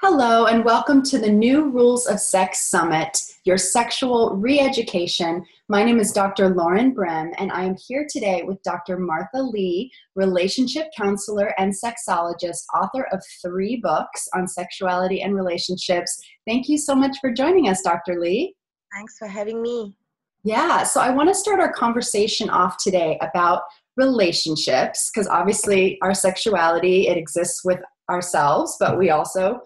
Hello, and welcome to the New Rules of Sex Summit, your sexual re-education. My name is Dr. Lauren Brem, and I am here today with Dr. Martha Lee, relationship counselor and sexologist, author of 3 books on sexuality and relationships. Thank you so much for joining us, Dr. Lee. Thanks for having me. Yeah, so I want to start our conversation off today about relationships, because obviously our sexuality, it exists with ourselves, but we also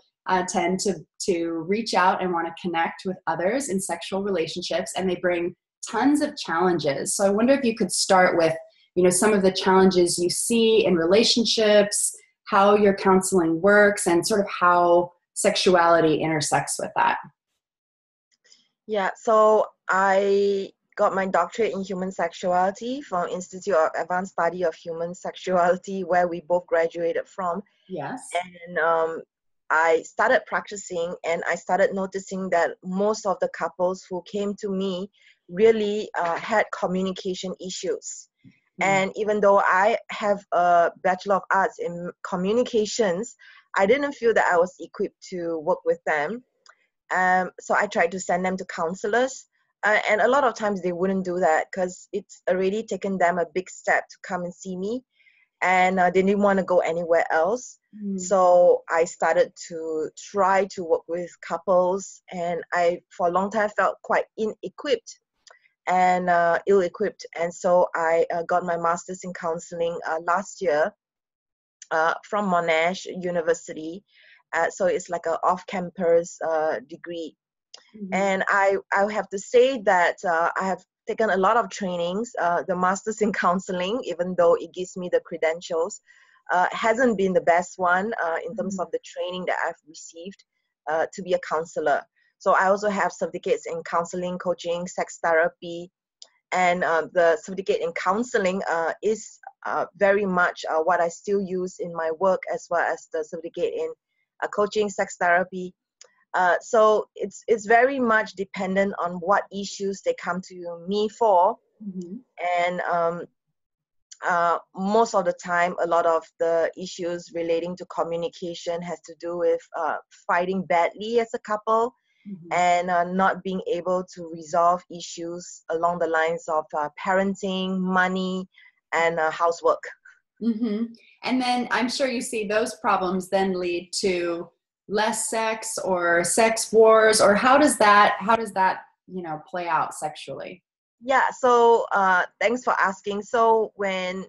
tend to reach out and want to connect with others in sexual relationships, and they bring tons of challenges. So I wonder if you could start with, some of the challenges you see in relationships, how your counseling works, and sort of how sexuality intersects with that. Yeah, so I got my doctorate in human sexuality from Institute of Advanced Study of Human Sexuality, where we both graduated from. Yes. And I started practicing, and I started noticing that most of the couples who came to me really had communication issues. And even though I have a Bachelor of Arts in Communications, I didn't feel that I was equipped to work with them. So I tried to send them to counselors. And a lot of times they wouldn't do that because it's already taken them a big step to come and see me. And they didn't want to go anywhere else. So I started to try to work with couples, and I, for a long time, felt quite ill-equipped. And so I got my master's in counseling last year from Monash University. So it's like an off-campus degree. And I have to say that I have taken a lot of trainings. The master's in counseling, even though it gives me the credentials, hasn't been the best one in terms of the training that I've received to be a counselor. So I also have certificates in counseling, coaching, sex therapy, and the certificate in counseling is very much what I still use in my work, as well as the certificate in coaching, sex therapy. So it's very much dependent on what issues they come to me for. And most of the time, a lot of the issues relating to communication has to do with fighting badly as a couple, and not being able to resolve issues along the lines of parenting, money, and housework. And then I'm sure you see those problems then lead to less sex or sex wars, or how does that play out sexually? Yeah, so thanks for asking. So when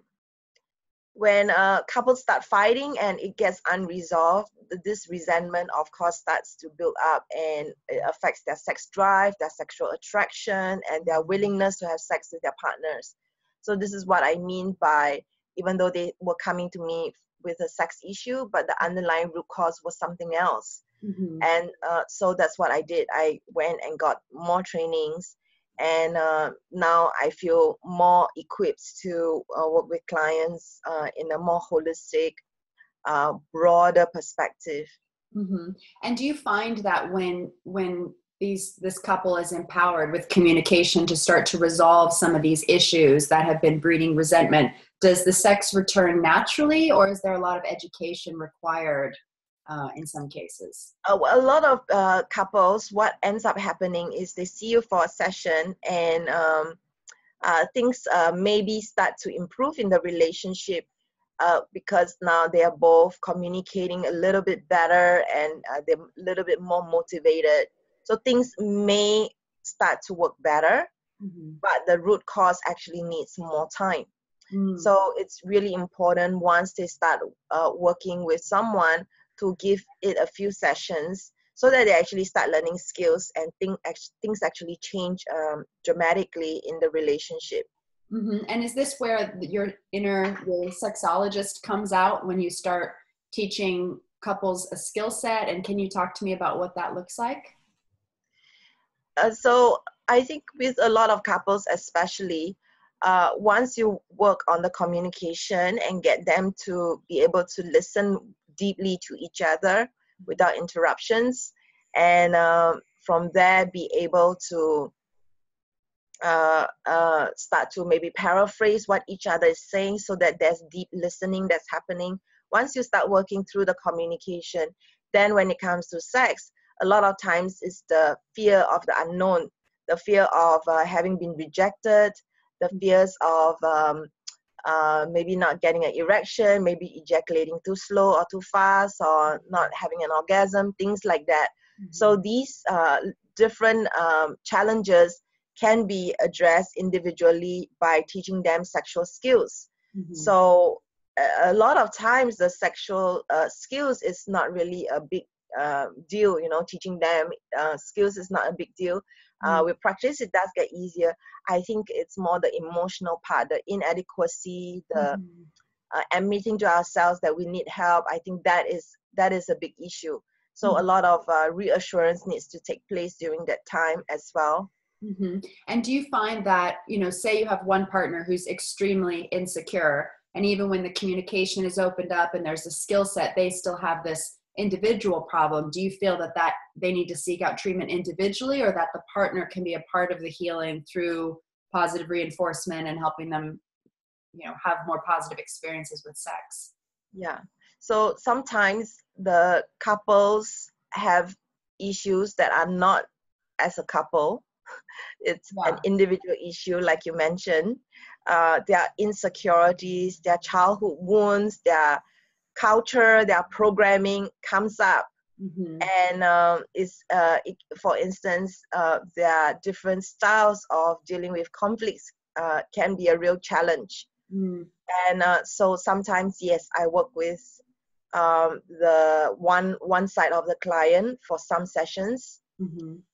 couples start fighting and it gets unresolved, this resentment, of course, starts to build up, and it affects their sex drive, their sexual attraction, and their willingness to have sex with their partners. So this is what I mean by, even though they were coming to me with a sex issue, but the underlying root cause was something else. And so that's what I did. I went and got more trainings, and now I feel more equipped to work with clients in a more holistic, broader perspective. And do you find that when this couple is empowered with communication to start to resolve some of these issues that have been breeding resentment, does the sex return naturally, or is there a lot of education required in some cases? A lot of couples, what ends up happening is they see you for a session, and things maybe start to improve in the relationship because now they are both communicating a little bit better, and they're a little bit more motivated. So things may start to work better, but the root cause actually needs more time. So it's really important once they start working with someone to give it a few sessions so that they actually start learning skills, and things actually change dramatically in the relationship. And is this where your sexologist comes out, when you start teaching couples a skill set? And can you talk to me about what that looks like? So I think with a lot of couples, especially, once you work on the communication and get them to be able to listen deeply to each other without interruptions, and from there be able to start to maybe paraphrase what each other is saying, so that there's deep listening that's happening. Once you start working through the communication, Then when it comes to sex, a lot of times it's the fear of the unknown, the fear of having been rejected, the fears of maybe not getting an erection, maybe ejaculating too slow or too fast, or not having an orgasm, things like that. So these different challenges can be addressed individually by teaching them sexual skills. So a lot of times the sexual skills is not really a big deal, you know, teaching them skills is not a big deal. With practice, it does get easier. I think it's more the emotional part, the inadequacy, the admitting to ourselves that we need help. I think that is a big issue. So a lot of reassurance needs to take place during that time as well. And do you find that, you know, say you have one partner who's extremely insecure, and even when the communication is opened up and there's a skill set, they still have this individual problem? Do you feel that they need to seek out treatment individually, or that the partner can be a part of the healing through positive reinforcement and helping them, you know, have more positive experiences with sex? Yeah. So sometimes the couples have issues that are not as a couple. It's an individual issue, like you mentioned. Their insecurities, their childhood wounds, their culture, their programming comes up. And for instance, their different styles of dealing with conflicts can be a real challenge. And so sometimes, yes, I work with the one side of the client for some sessions.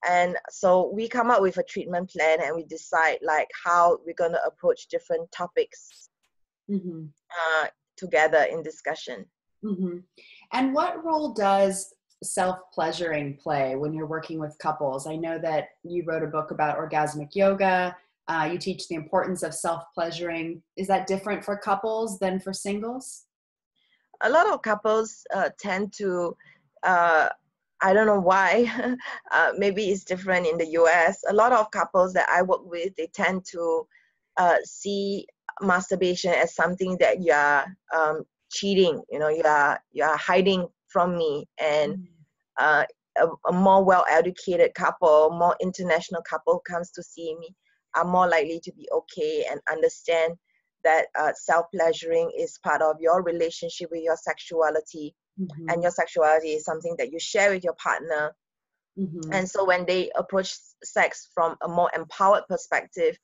And so we come up with a treatment plan, and we decide like how we're going to approach different topics together in discussion. And what role does self-pleasuring play when you're working with couples? I know that you wrote a book about orgasmic yoga. You teach the importance of self-pleasuring. Is that different for couples than for singles? A lot of couples tend to, I don't know why, maybe it's different in the US. A lot of couples that I work with, they tend to see masturbation as something that you are cheating, you know, you are hiding from me. And a more well-educated couple, more international couple comes to see me are more likely to be okay and understand that self-pleasuring is part of your relationship with your sexuality. And your sexuality is something that you share with your partner. And so when they approach sex from a more empowered perspective,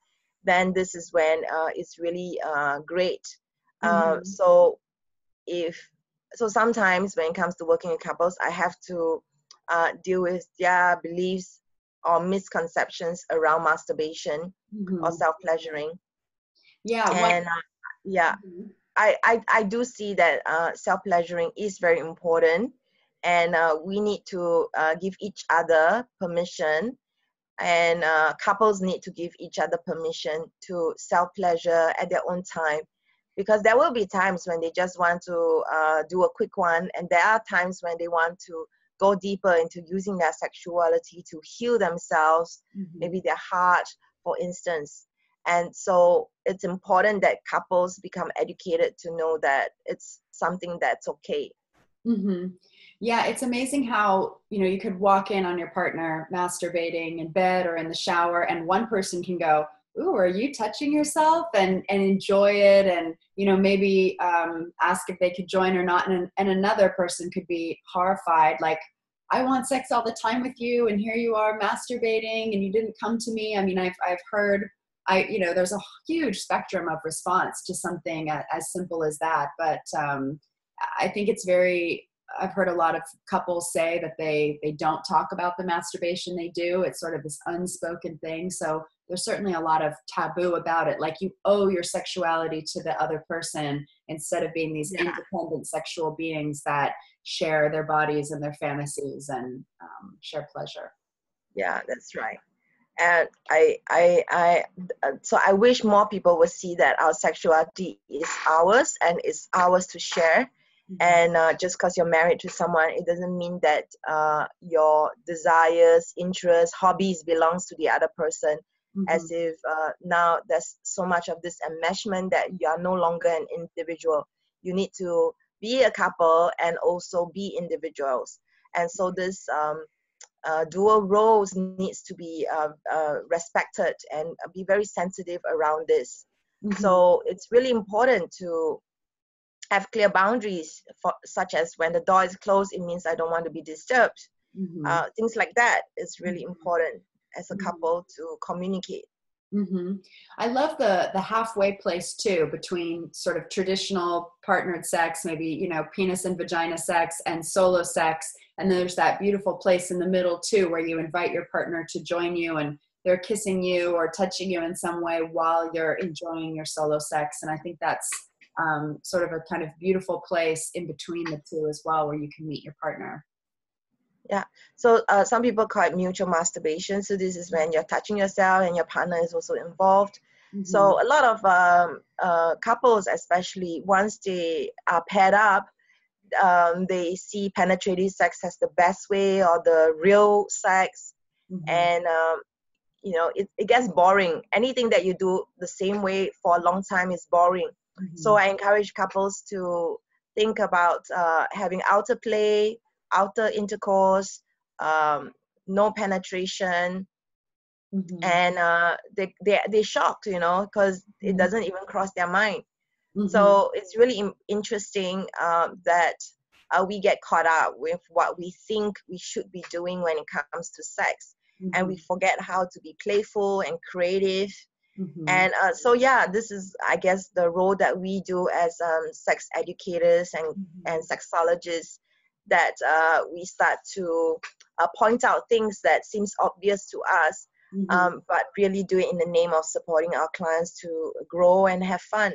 then this is when it's really great. So sometimes when it comes to working with couples, I have to deal with their beliefs or misconceptions around masturbation or self-pleasuring. And I do see that self-pleasuring is very important, and we need to give each other permission, and couples need to give each other permission to self-pleasure at their own time, because there will be times when they just want to do a quick one, and there are times when they want to go deeper into using their sexuality to heal themselves, maybe their heart, for instance. And so it's important that couples become educated to know that it's something that's okay. Yeah, it's amazing how, you know, you could walk in on your partner masturbating in bed or in the shower, and one person can go, "Ooh, are you touching yourself?" and enjoy it, and, you know, maybe ask if they could join or not. And another person could be horrified, like, "I want sex all the time with you, and here you are masturbating, and you didn't come to me." I mean, I've heard, you know, there's a huge spectrum of response to something as simple as that. But I think it's I've heard a lot of couples say that they don't talk about the masturbation they do. It's sort of this unspoken thing. So there's certainly a lot of taboo about it. Like, you owe your sexuality to the other person instead of being these independent sexual beings that share their bodies and their fantasies and share pleasure. Yeah, that's right. And so I wish more people would see that our sexuality is ours and it's ours to share. And just because you're married to someone, it doesn't mean that your desires, interests, hobbies belongs to the other person. As if now there's so much of this enmeshment that you are no longer an individual. You need to be a couple and also be individuals. And so this dual roles needs to be respected and be very sensitive around this. So it's really important to have clear boundaries, such as when the door is closed, it means I don't want to be disturbed. Things like that is really important as a couple to communicate. I love the halfway place too, between sort of traditional partnered sex, maybe, you know, penis and vagina sex, and solo sex. And then there's that beautiful place in the middle too, where you invite your partner to join you and they're kissing you or touching you in some way while you're enjoying your solo sex. And I think that's sort of a kind of beautiful place in between the two as well, where you can meet your partner. Yeah. So some people call it mutual masturbation. So this is when you're touching yourself and your partner is also involved. So a lot of couples, especially once they are paired up, they see penetrative sex as the best way or the real sex. And, you know, it gets boring. Anything that you do the same way for a long time is boring. So I encourage couples to think about having outer play, outer intercourse, no penetration, and they're shocked, you know, because it doesn't even cross their mind. So it's really interesting that we get caught up with what we think we should be doing when it comes to sex, and we forget how to be playful and creative. And so yeah, this is, I guess, the role that we do as sex educators and sexologists, that we start to point out things that seems obvious to us, but really do it in the name of supporting our clients to grow and have fun.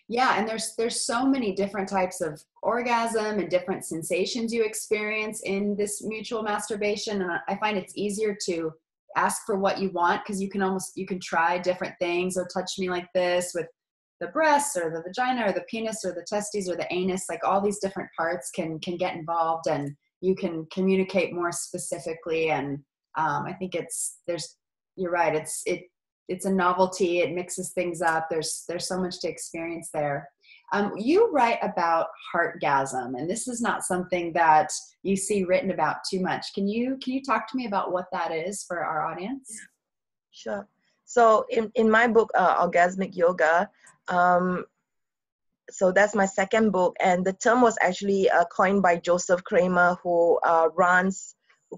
Yeah, and there's so many different types of orgasm and different sensations you experience in this mutual masturbation, and I find it's easier to ask for what you want, because you can try different things, or touch me like this with the breasts or the vagina or the penis or the testes or the anus. Like all these different parts can get involved, and you can communicate more specifically. And I think you're right, it's a novelty. It mixes things up. There's so much to experience there. You write about heartgasm, and this is not something that you see written about too much. Can you talk to me about what that is for our audience? Sure. So in my book, Orgasmic Yoga, so that's my second book, and the term was actually coined by Joseph Kramer, who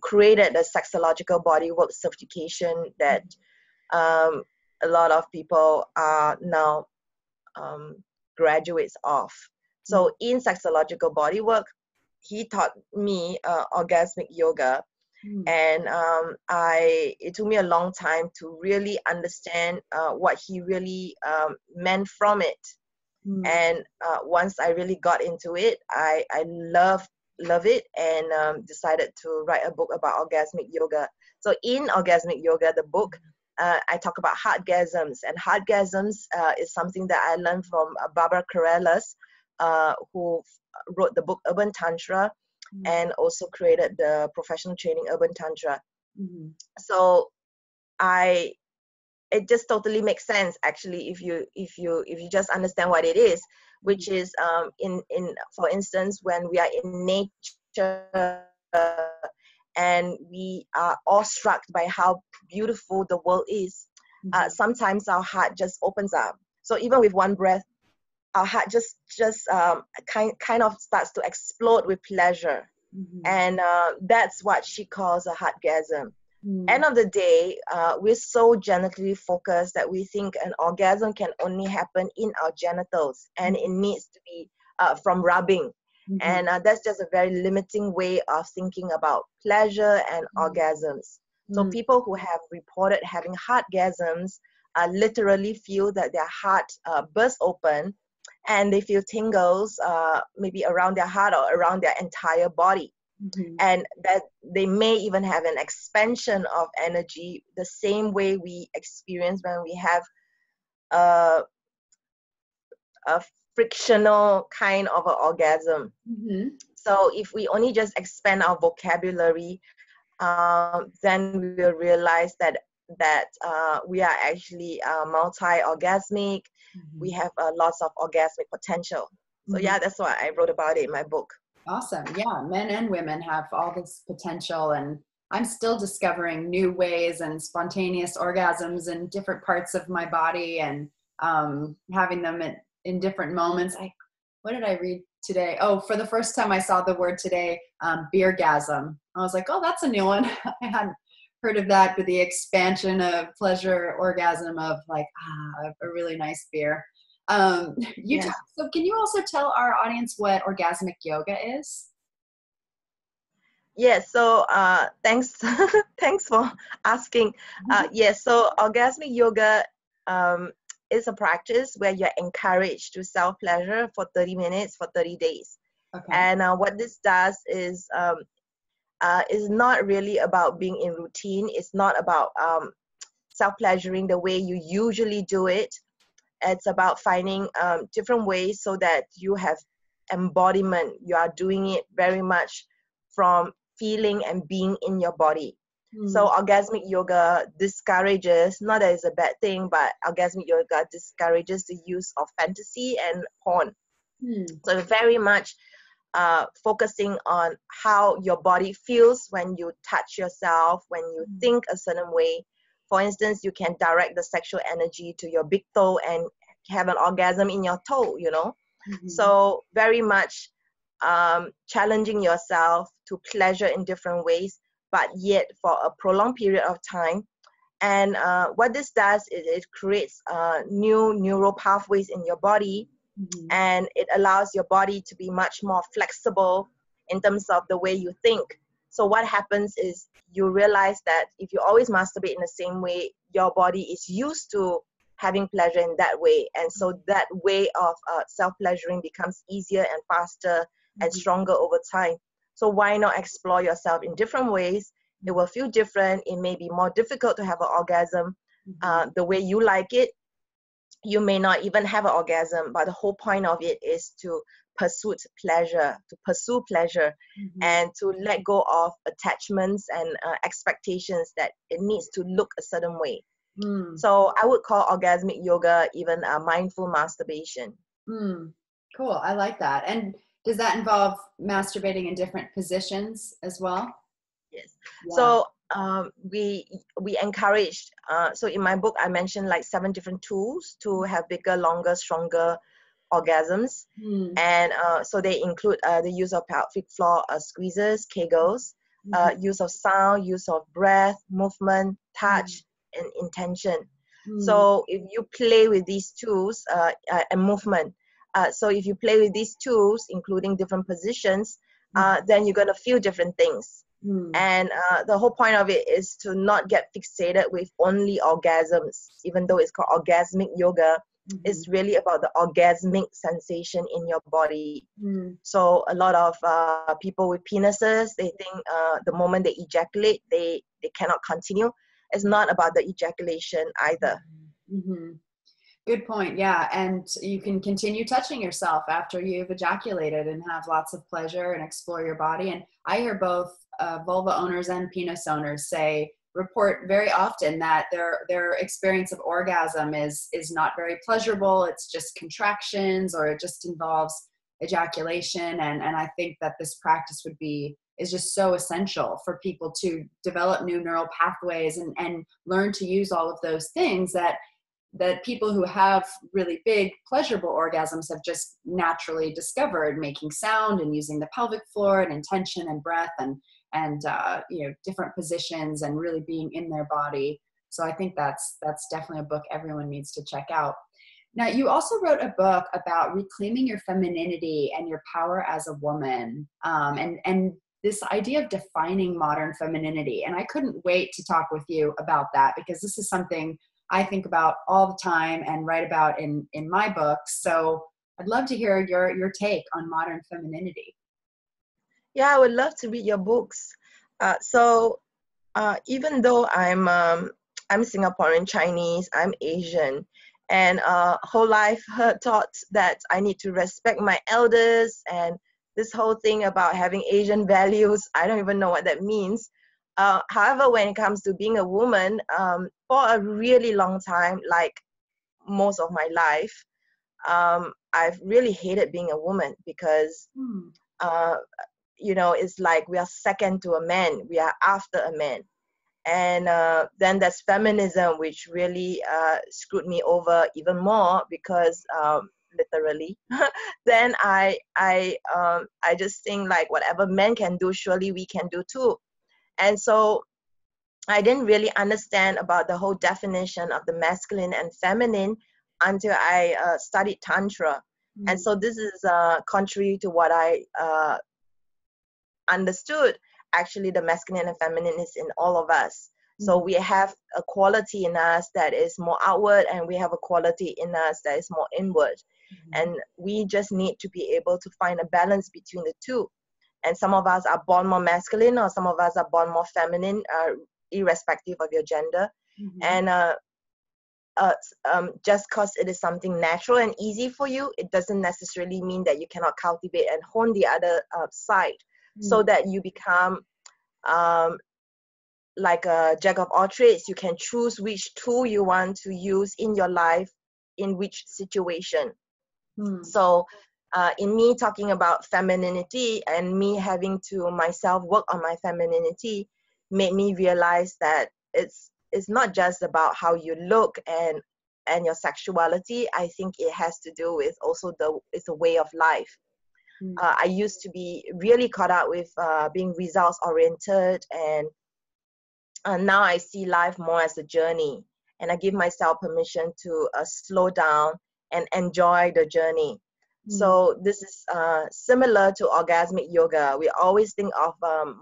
created the sexological bodywork certification that a lot of people are now graduates of. So in sexological bodywork, he taught me orgasmic yoga, and it took me a long time to really understand what he really meant from it. And once I really got into it, I love it, and decided to write a book about orgasmic yoga. So in orgasmic yoga, the book, I talk about heartgasms, and heartgasms is something that I learned from Barbara Carreras, who wrote the book Urban Tantra, and also created the professional training Urban Tantra. So it just totally makes sense, actually, if you just understand what it is, which is for instance, when we are in nature and we are awestruck by how beautiful the world is, sometimes our heart just opens up. So even with one breath, our heart just kind of starts to explode with pleasure. And that's what she calls a heartgasm. End of the day, we're so genetically focused that we think an orgasm can only happen in our genitals, and it needs to be from rubbing. And that's just a very limiting way of thinking about pleasure and orgasms. So people who have reported having heartgasms literally feel that their heart bursts open, and they feel tingles maybe around their heart or around their entire body. And that they may even have an expansion of energy, the same way we experience when we have a frictional kind of an orgasm. So if we only just expand our vocabulary, then we will realize that we are actually multi-orgasmic. We have lots of orgasmic potential. So yeah, that's why I wrote about it in my book. Awesome. Yeah, men and women have all this potential, and I'm still discovering new ways and spontaneous orgasms in different parts of my body, and having them in different moments. What did I read today? Oh, for the first time I saw the word today, beergasm. I was like, oh, that's a new one. I hadn't heard of that, but the expansion of pleasure orgasm of like, a really nice beer. Yes. So can you also tell our audience what orgasmic yoga is? Yes, so thanks thanks for asking. Yes, so orgasmic yoga is a practice where you're encouraged to self-pleasure for 30 minutes for 30 days. Okay. And what this does is not really about being in routine. It's not about self-pleasuring the way you usually do it. It's about finding different ways so that you have embodiment. You are doing it very much from feeling and being in your body. So orgasmic yoga discourages, not that it's a bad thing, but orgasmic yoga discourages the use of fantasy and porn. So very much focusing on how your body feels when you touch yourself, when you think a certain way. For instance, you can direct the sexual energy to your big toe and have an orgasm in your toe, you know. So very much challenging yourself to pleasure in different ways, but yet for a prolonged period of time. And what this does is it creates new neural pathways in your body, and it allows your body to be much more flexible in terms of the way you think. So what happens is you realize that if you always masturbate in the same way, your body is used to having pleasure in that way. And so that way of self-pleasuring becomes easier and faster and stronger over time. So why not explore yourself in different ways? It will feel different. It may be more difficult to have an orgasm the way you like it. You may not even have an orgasm, but the whole point of it is to pursue pleasure, and to let go of attachments and expectations that it needs to look a certain way. So I would call orgasmic yoga even a mindful masturbation. Cool. I like that. And does that involve masturbating in different positions as well? Yes. Yeah. So we encouraged. So in my book, I mentioned like 7 different tools to have bigger, longer, stronger orgasms, and so they include the use of pelvic floor squeezes, Kegels, use of sound, use of breath, movement, touch, and intention. So if you play with these tools and movement, so if you play with these tools, including different positions, then you're gonna feel different things. And the whole point of it is to not get fixated with only orgasms. Even though it's called orgasmic yoga, it's really about the orgasmic sensation in your body. So a lot of people with penises, they think the moment they ejaculate, they cannot continue. It's not about the ejaculation either. Good point. Yeah. And you can continue touching yourself after you've ejaculated and have lots of pleasure and explore your body. And I hear both vulva owners and penis owners report very often that their experience of orgasm is not very pleasurable. It's just contractions, or it just involves ejaculation. And I think that this practice is just so essential for people to develop new neural pathways and learn to use all of those things that people who have really big pleasurable orgasms have just naturally discovered, making sound and using the pelvic floor and intention and breath and different positions and really being in their body. So I think that's definitely a book everyone needs to check out. Now, you also wrote a book about reclaiming your femininity and your power as a woman, and this idea of defining modern femininity. And I couldn't wait to talk with you about that, because this is something I think about all the time and write about in my books. So I'd love to hear your take on modern femininity. Yeah, I would love to read your books. So even though I'm Singaporean Chinese, I'm Asian, and whole life taught that I need to respect my elders, and this whole thing about having Asian values, I don't even know what that means. However, when it comes to being a woman, for a really long time, like most of my life, I've really hated being a woman, because it's like we are second to a man, we are after a man. And then there's feminism, which really screwed me over even more, because literally, then I just think like whatever men can do, surely we can do too. And so I didn't really understand about the whole definition of the masculine and feminine until I studied Tantra. And so this is contrary to what I understood. Actually, the masculine and feminine is in all of us. So we have a quality in us that is more outward, and we have a quality in us that is more inward. And we just need to be able to find a balance between the two. And some of us are born more masculine, or some of us are born more feminine, irrespective of your gender. And just because it is something natural and easy for you, it doesn't necessarily mean that you cannot cultivate and hone the other side, so that you become like a jack of all trades. You can choose which tool you want to use in your life, in which situation. So in me talking about femininity, and me having to myself work on my femininity, made me realize that it's not just about how you look and your sexuality. I think it has to do with also it's a way of life. I used to be really caught up with being results oriented, and now I see life more as a journey, and I give myself permission to slow down and enjoy the journey. So this is similar to orgasmic yoga. We always think of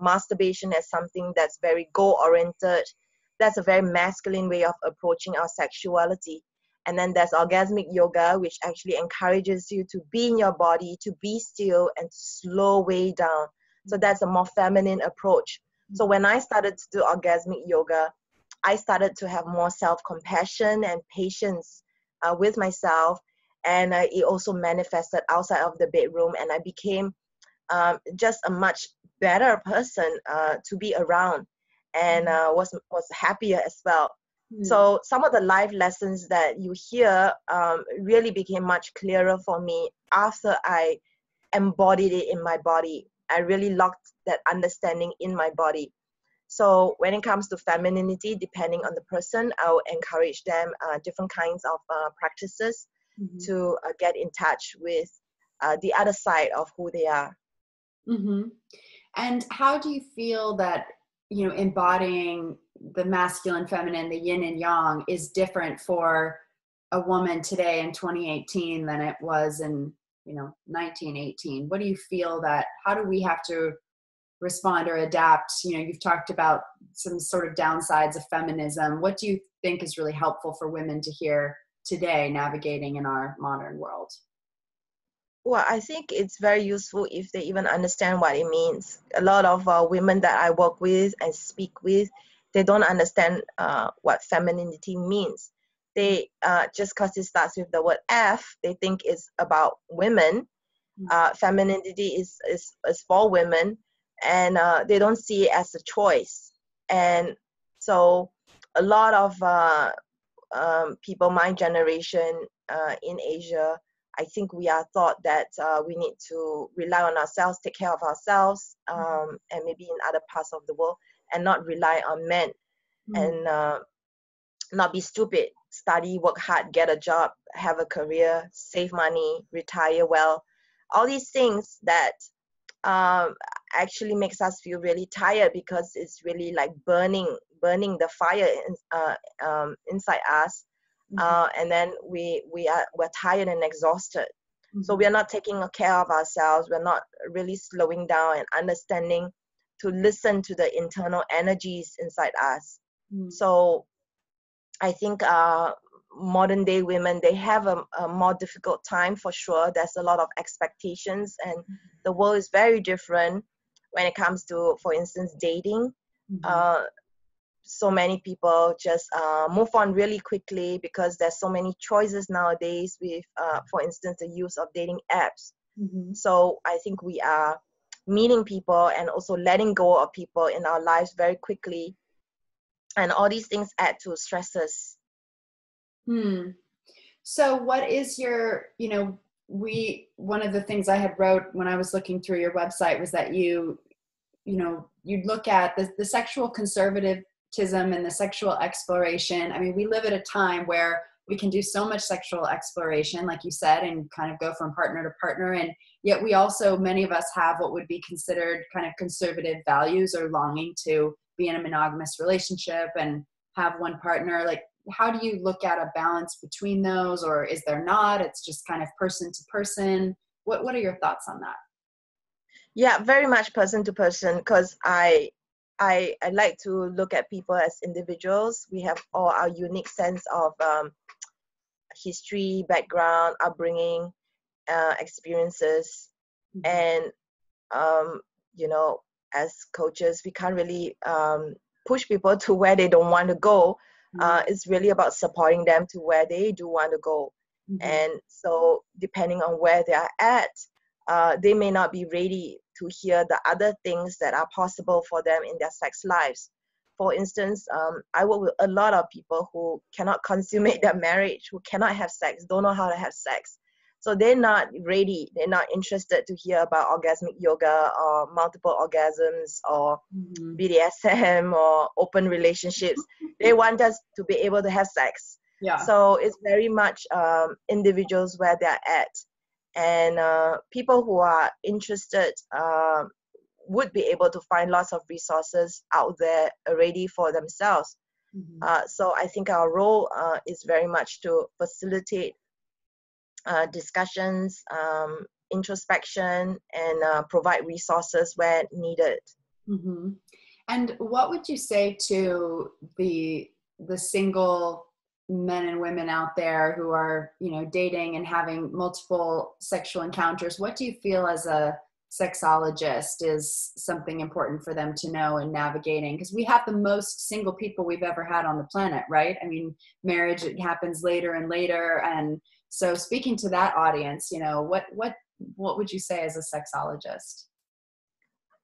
masturbation as something that's very goal-oriented. That's a very masculine way of approaching our sexuality. And then there's orgasmic yoga, which actually encourages you to be in your body, to be still, and to slow way down. So that's a more feminine approach. So when I started to do orgasmic yoga, I started to have more self-compassion and patience with myself. And it also manifested outside of the bedroom. And I became just a much better person to be around, and was happier as well. So some of the life lessons that you hear really became much clearer for me after I embodied it in my body. I really locked that understanding in my body. So when it comes to femininity, depending on the person, I will encourage them different kinds of practices to get in touch with the other side of who they are. And how do you feel that, embodying the masculine, feminine, the yin and yang is different for a woman today in 2018 than it was in 1918? What do you feel how do we have to respond or adapt? You've talked about some sort of downsides of feminism. What do you think is really helpful for women to hear today navigating in our modern world? Well, I think it's very useful if they even understand what it means. A lot of women that I work with and speak with, they don't understand what femininity means. They just because it starts with the word F, they think it's about women. Femininity is for women, and they don't see it as a choice. And so a lot of people my generation in Asia, I think we are taught that we need to rely on ourselves, take care of ourselves, and maybe in other parts of the world, and not rely on men, and not be stupid, study, work hard, get a job, have a career, save money, retire well. All these things that actually makes us feel really tired, because it's really like burning the fire inside us. And then we're tired and exhausted. So we are not taking care of ourselves. We're not really slowing down and understanding to listen to the internal energies inside us. So I think modern day women, they have a more difficult time for sure. There's a lot of expectations, and the world is very different when it comes to, for instance, dating. So many people just move on really quickly because there's so many choices nowadays with, for instance, the use of dating apps. So I think we are meeting people and also letting go of people in our lives very quickly. And all these things add to stresses. So what is your, one of the things I had wrote when I was looking through your website was that you look at the sexual conservatism and the sexual exploration. I mean, we live at a time where we can do so much sexual exploration, like you said, and kind of go from partner to partner. And yet we also, many of us have what would be considered kind of conservative values or longing to be in a monogamous relationship and have one partner. Like, how do you look at a balance between those, or is there not? It's just kind of person to person. What are your thoughts on that? Yeah, very much person to person, because I like to look at people as individuals. We have all our unique sense of history, background, upbringing, experiences, and you know, as coaches, we can't really push people to where they don't want to go. It's really about supporting them to where they do want to go. And so depending on where they are at, they may not be ready to hear the other things that are possible for them in their sex lives. For instance, I work with a lot of people who cannot consummate their marriage, who cannot have sex, don't know how to have sex. So they're not ready, they're not interested to hear about orgasmic yoga or multiple orgasms or BDSM or open relationships. They want us to be able to have sex. Yeah. So it's very much individuals where they're at. And people who are interested would be able to find lots of resources out there already for themselves. So I think our role is very much to facilitate discussions, introspection, and provide resources where needed. And what would you say to the single men and women out there who are, dating and having multiple sexual encounters? What do you feel as a sexologist is something important for them to know in navigating? Because we have the most single people we've ever had on the planet, right? I mean, marriage, it happens later and later. And so speaking to that audience, what would you say as a sexologist?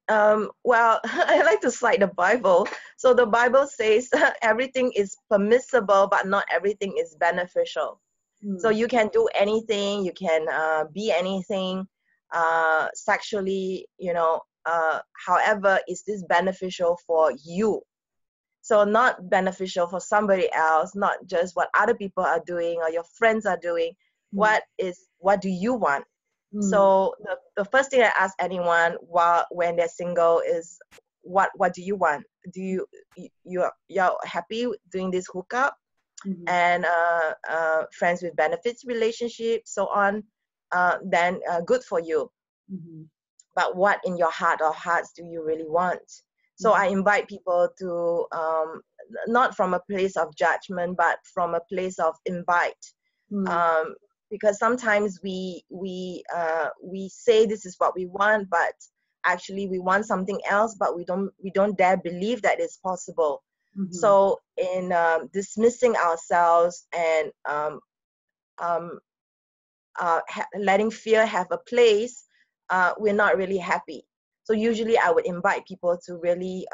Well, I like to cite the Bible. So the Bible says everything is permissible, but not everything is beneficial. So you can do anything, you can be anything sexually, however, is this beneficial for you? So not beneficial for somebody else, not just what other people are doing or your friends are doing. What do you want? So the first thing I ask anyone when they're single is, what do you want? Do you're happy doing this hookup and friends with benefits relationship, so on, then good for you. But what in your heart or hearts do you really want? So I invite people to not from a place of judgment, but from a place of invite. Because sometimes we say this is what we want, but actually we want something else, but we don't dare believe that it's possible. So in dismissing ourselves and letting fear have a place, we're not really happy. So usually I would invite people to really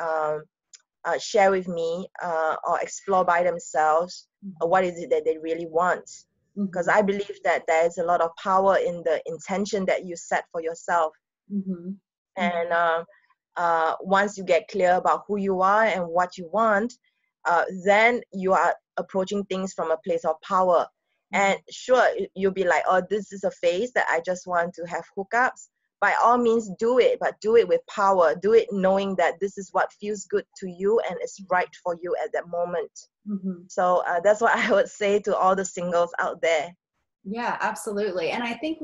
share with me or explore by themselves what is it that they really want. Because I believe that there is a lot of power in the intention that you set for yourself. And once you get clear about who you are and what you want, then you are approaching things from a place of power. And sure, you'll be like, oh, this is a phase that I just want to have hookups. By all means, do it, but do it with power. Do it knowing that this is what feels good to you and is right for you at that moment. So that's what I would say to all the singles out there. Yeah, absolutely. And I think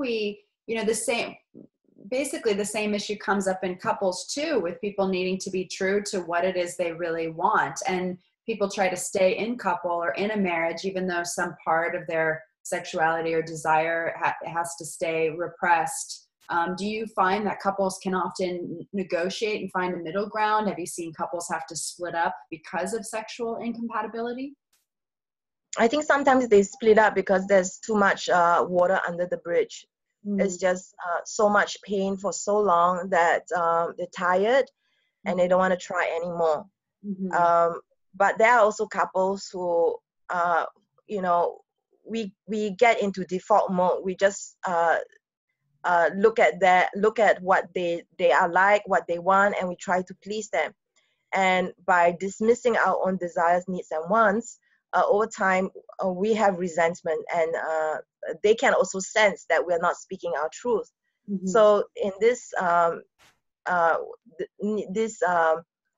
basically the same issue comes up in couples too, with people needing to be true to what it is they really want. And people try to stay in couple or in a marriage, even though some part of their sexuality or desire has to stay repressed. Do you find that couples can often negotiate and find a middle ground? Have you seen couples have to split up because of sexual incompatibility? I think sometimes they split up because there's too much water under the bridge. It's just so much pain for so long that they're tired and they don't want to try anymore. But there are also couples who, we get into default mode. We just look at what they are like, what they want, and we try to please them. And by dismissing our own desires, needs, and wants, over time, we have resentment, and they can also sense that we're not speaking our truth. Mm-hmm. So in this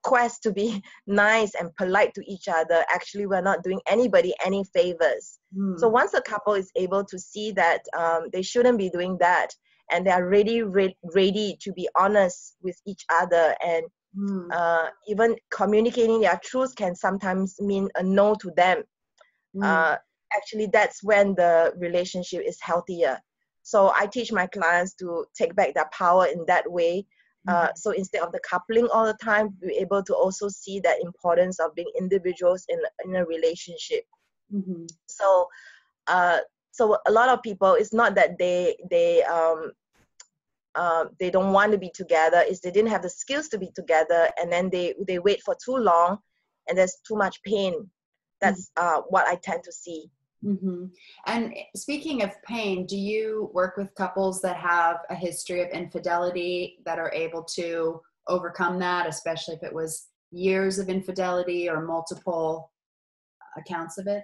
quest to be nice and polite to each other, actually we're not doing anybody any favors. So once a couple is able to see that they shouldn't be doing that, and they are ready to be honest with each other, and even communicating their truth can sometimes mean a no to them. Actually, that's when the relationship is healthier. So I teach my clients to take back their power in that way. So instead of the coupling all the time, we're able to also see the importance of being individuals in a relationship. So so a lot of people, it's not that they don't want to be together, is they didn't have the skills to be together, and then they wait for too long, and there's too much pain. That's what I tend to see. And speaking of pain, do you work with couples that have a history of infidelity that are able to overcome that, especially if it was years of infidelity or multiple accounts of it?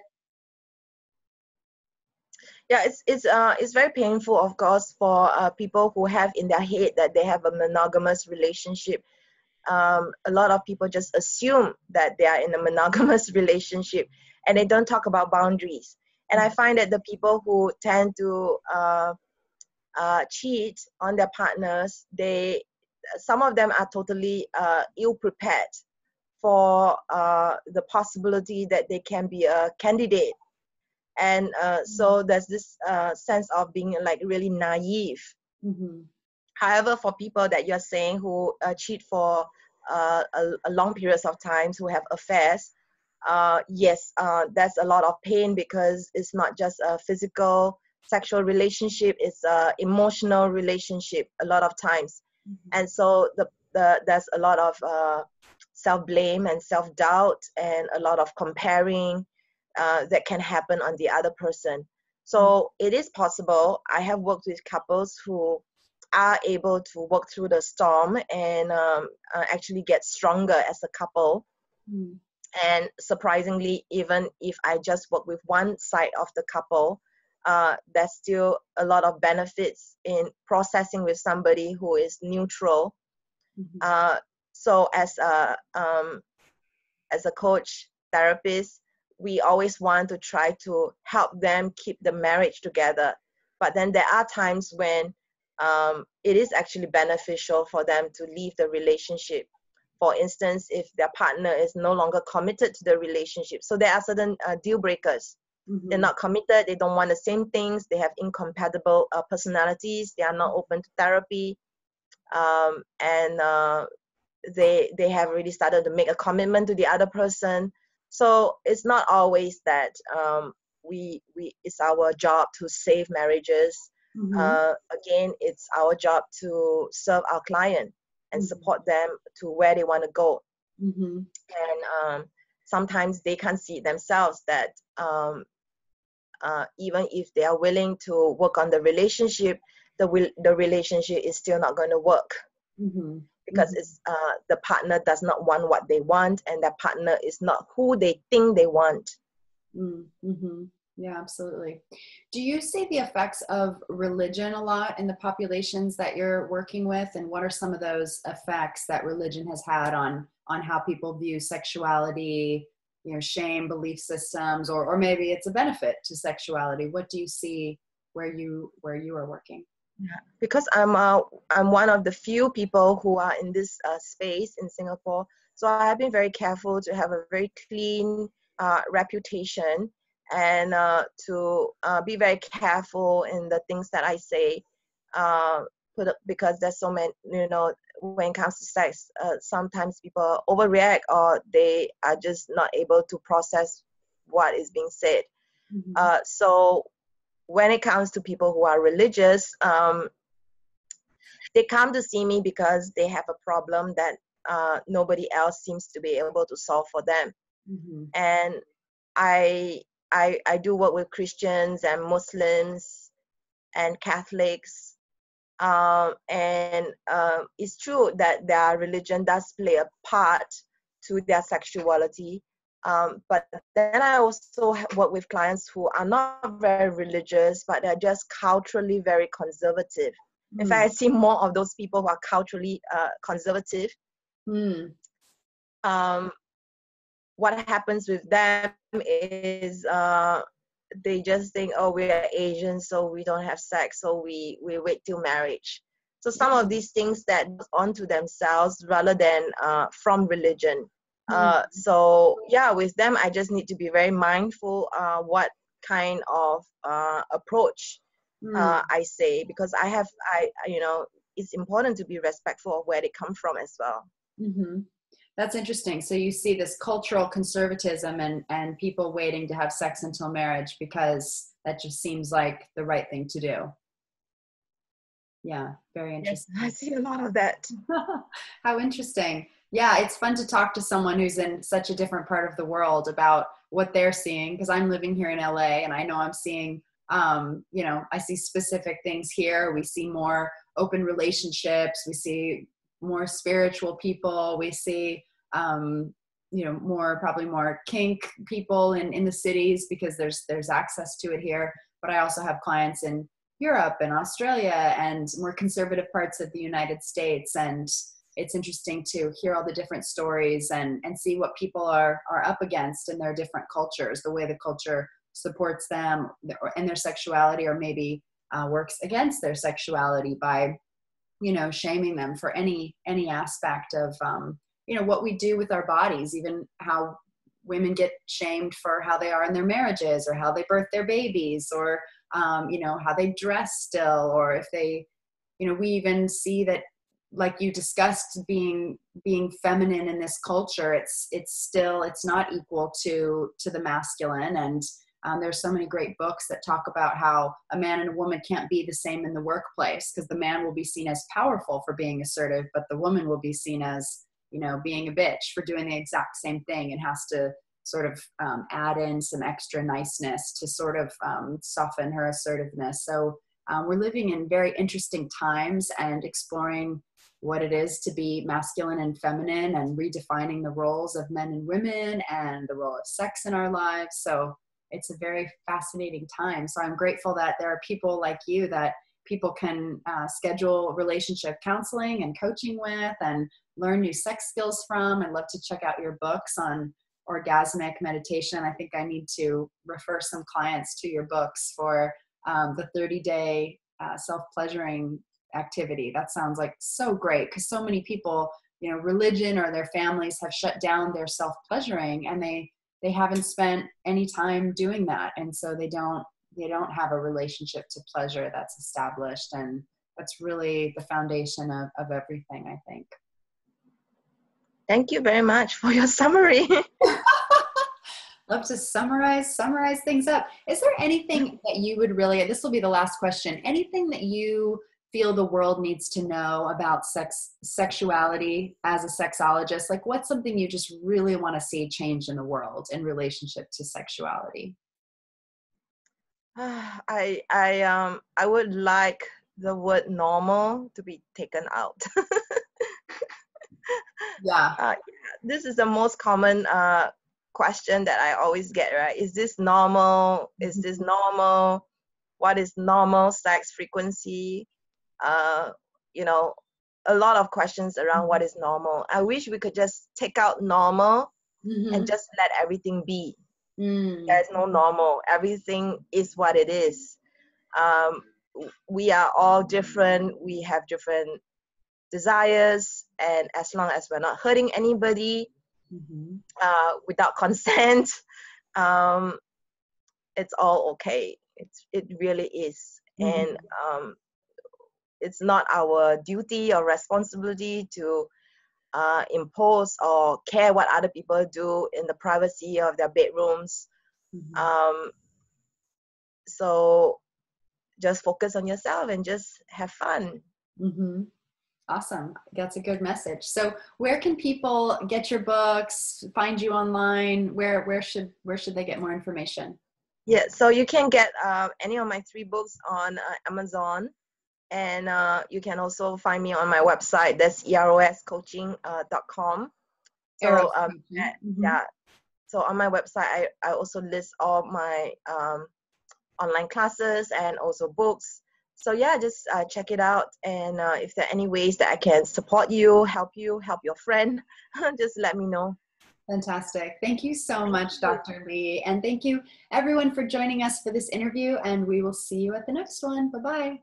Yeah, it's very painful, of course, for people who have in their head that they have a monogamous relationship. A lot of people just assume that they are in a monogamous relationship, and they don't talk about boundaries. And I find that the people who tend to cheat on their partners, some of them are totally ill-prepared for the possibility that they can be a candidate. And so there's this sense of being like really naive. However, for people that you're saying who cheat for a long periods of times, who have affairs, yes, that's a lot of pain, because it's not just a physical sexual relationship, it's a emotional relationship a lot of times. And so there's a lot of self-blame and self-doubt, and a lot of comparing that can happen on the other person. So it is possible. I have worked with couples who are able to work through the storm and actually get stronger as a couple. And surprisingly, even if I just work with one side of the couple, there's still a lot of benefits in processing with somebody who is neutral. So as a coach, therapist, we always want to try to help them keep the marriage together. But then there are times when it is actually beneficial for them to leave the relationship. For instance, if their partner is no longer committed to the relationship. So there are certain deal breakers. They're not committed. They don't want the same things. They have incompatible personalities. They are not open to therapy. And they have already started to make a commitment to the other person. So it's not always that it's our job to save marriages. Again, it's our job to serve our client and support them to where they want to go. And sometimes they can't see themselves that even if they are willing to work on the relationship, the relationship is still not going to work. Because it's the partner does not want what they want, and that partner is not who they think they want. Yeah, absolutely. Do you see the effects of religion a lot in the populations that you're working with, and what are some of those effects that religion has had on how people view sexuality, shame, belief systems, or maybe it's a benefit to sexuality? What do you see where you are working? Yeah, because I'm one of the few people who are in this space in Singapore, so I have been very careful to have a very clean reputation, and to be very careful in the things that I say, because there's so many, when it comes to sex, sometimes people overreact, or they are just not able to process what is being said. So when it comes to people who are religious, they come to see me because they have a problem that nobody else seems to be able to solve for them. And I I do work with Christians and Muslims and Catholics. It's true that their religion does play a part to their sexuality. But then I also work with clients who are not very religious, but they're just culturally very conservative. In fact, I see more of those people who are culturally conservative. What happens with them is they just think, oh, we are Asian, so we don't have sex, so we wait till marriage. So some of these things that onto themselves rather than from religion. So yeah, with them, I just need to be very mindful what kind of approach I say, because it's important to be respectful of where they come from as well. That's interesting. So you see this cultural conservatism and people waiting to have sex until marriage because that just seems like the right thing to do. Yeah, very interesting. Yes, I see a lot of that. How interesting. Yeah, it's fun to talk to someone who's in such a different part of the world about what they're seeing, because I'm living here in LA and I know I'm seeing, I see specific things here. We see more open relationships. We see more spiritual people. We see, probably more kink people in the cities because there's access to it here. But I also have clients in Europe and Australia and more conservative parts of the United States. And it's interesting to hear all the different stories and see what people are up against in their different cultures, the way the culture supports them and their sexuality, or maybe works against their sexuality by, shaming them for any aspect of, what we do with our bodies, even how women get shamed for how they are in their marriages or how they birth their babies or, how they dress still, or if they, we even see that, like you discussed, being feminine in this culture, it's not equal to the masculine. And there's so many great books that talk about how a man and a woman can't be the same in the workplace, because the man will be seen as powerful for being assertive, but the woman will be seen as, being a bitch for doing the exact same thing, and has to sort of add in some extra niceness to sort of soften her assertiveness. So we're living in very interesting times and exploring what it is to be masculine and feminine, and redefining the roles of men and women and the role of sex in our lives. So it's a very fascinating time. So I'm grateful that there are people like you that people can schedule relationship counseling and coaching with and learn new sex skills from. I'd love to check out your books on orgasmic meditation. I think I need to refer some clients to your books for the 30-day self-pleasuring activity. That sounds like so great, because so many people, religion or their families have shut down their self-pleasuring, and they haven't spent any time doing that. And so they don't have a relationship to pleasure that's established. And that's really the foundation of everything, I think. Thank you very much for your summary. Love to summarize things up. Is there anything that you would really, this will be the last question, anything that you feel the world needs to know about sexuality as a sexologist? Like, what's something you just really want to see change in the world in relationship to sexuality? I would like the word normal to be taken out. Yeah. This is the most common question that I always get, right? Is this normal? Is this normal? What is normal sex frequency? A lot of questions around what is normal. I wish we could just take out normal and just let everything be. There's no normal. Everything is what it is. We are all different. We have different desires, and as long as we're not hurting anybody without consent, it's all okay. It really is. And it's not our duty or responsibility to impose or care what other people do in the privacy of their bedrooms. So just focus on yourself and just have fun. Awesome. That's a good message. So where can people get your books, find you online? Where should they get more information? Yeah, so you can get any of my 3 books on Amazon, and you can also find me on my website. That's eroscoaching.com. Eros So coaching. Mm-hmm. yeah, so on my website, I also list all my online classes and also books. So yeah, just check it out. And if there are any ways that I can support you, help your friend, just let me know. Fantastic. Thank you so Thank much, you. Dr. Lee. And thank you everyone for joining us for this interview, and we will see you at the next one. Bye-bye.